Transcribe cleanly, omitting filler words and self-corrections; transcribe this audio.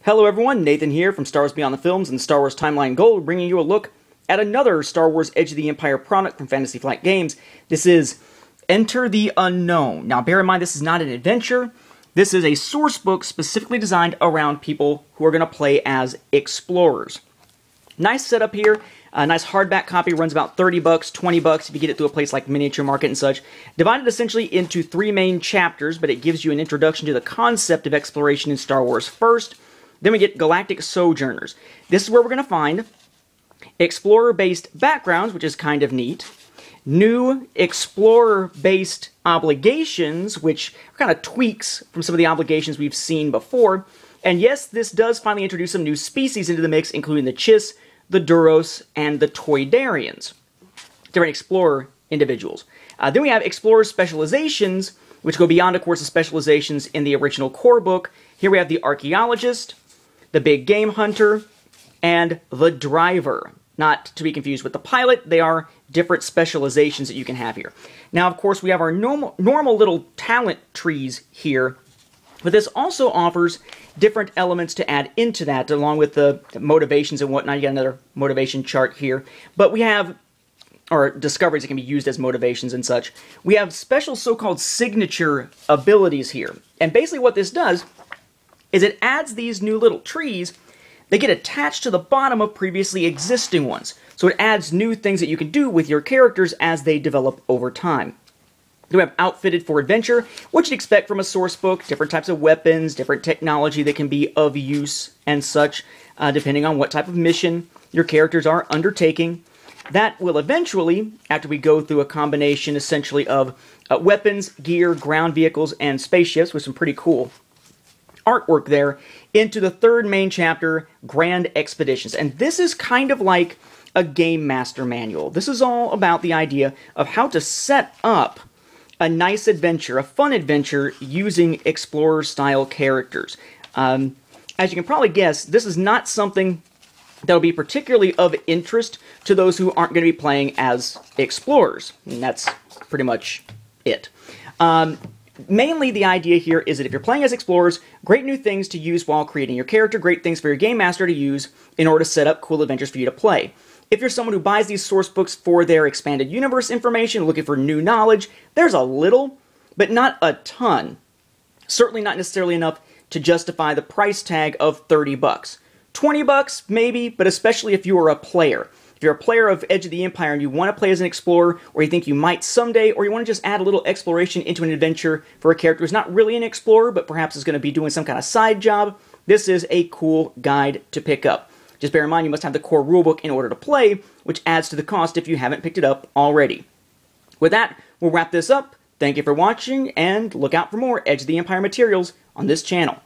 Hello everyone, Nathan here from Star Wars Beyond the Films and Star Wars Timeline Gold, bringing you a look at another Star Wars Edge of the Empire product from Fantasy Flight Games. This is Enter the Unknown. Now bear in mind, this is not an adventure. This is a source book specifically designed around people who are going to play as explorers. Nice setup here. A nice hardback copy, runs about 30 bucks, 20 bucks if you get it through a place like Miniature Market and such. Divided essentially into three main chapters, but it gives you an introduction to the concept of exploration in Star Wars first. Then we get Galactic Sojourners. This is where we're going to find explorer-based backgrounds, which is kind of neat. New explorer-based obligations, which are kind of tweaks from some of the obligations we've seen before. And yes, this does finally introduce some new species into the mix, including the Chiss, the Duros, and the Toydarians. Different explorer individuals. Then we have Explorer Specializations, which go beyond, of course, the specializations in the original core book. Here we have the Archaeologist, the Big Game Hunter, and the Driver. Not to be confused with the Pilot, they are different specializations that you can have here. Now, of course, we have our normal little talent trees here, but this also offers different elements to add into that, along with the motivations and whatnot. You got another motivation chart here. But we have, or discoveries that can be used as motivations and such. We have special so-called signature abilities here. And basically what this does is it adds these new little trees. They get attached to the bottom of previously existing ones. So it adds new things that you can do with your characters as they develop over time. We have Outfitted for Adventure, what you'd expect from a source book, different types of weapons, different technology that can be of use and such, depending on what type of mission your characters are undertaking. That will eventually, after we go through a combination essentially of weapons, gear, ground vehicles, and spaceships with some pretty cool artwork there, into the third main chapter, Grand Expeditions. And this is kind of like a Game Master manual. This is all about the idea of how to set up a nice adventure, a fun adventure, using Explorer-style characters. As you can probably guess, this is not something that will be particularly of interest to those who aren't going to be playing as Explorers. And that's pretty much it. Mainly the idea here is that if you're playing as Explorers, great new things to use while creating your character, great things for your Game Master to use in order to set up cool adventures for you to play. If you're someone who buys these source books for their expanded universe information, looking for new knowledge, there's a little, but not a ton. Certainly not necessarily enough to justify the price tag of 30 bucks. 20 bucks, maybe, but especially if you are a player. If you're a player of Edge of the Empire and you want to play as an explorer, or you think you might someday, or you want to just add a little exploration into an adventure for a character who's not really an explorer, but perhaps is going to be doing some kind of side job, this is a cool guide to pick up. Just bear in mind you must have the core rulebook in order to play, which adds to the cost if you haven't picked it up already. With that, we'll wrap this up. Thank you for watching, and look out for more Edge of the Empire materials on this channel.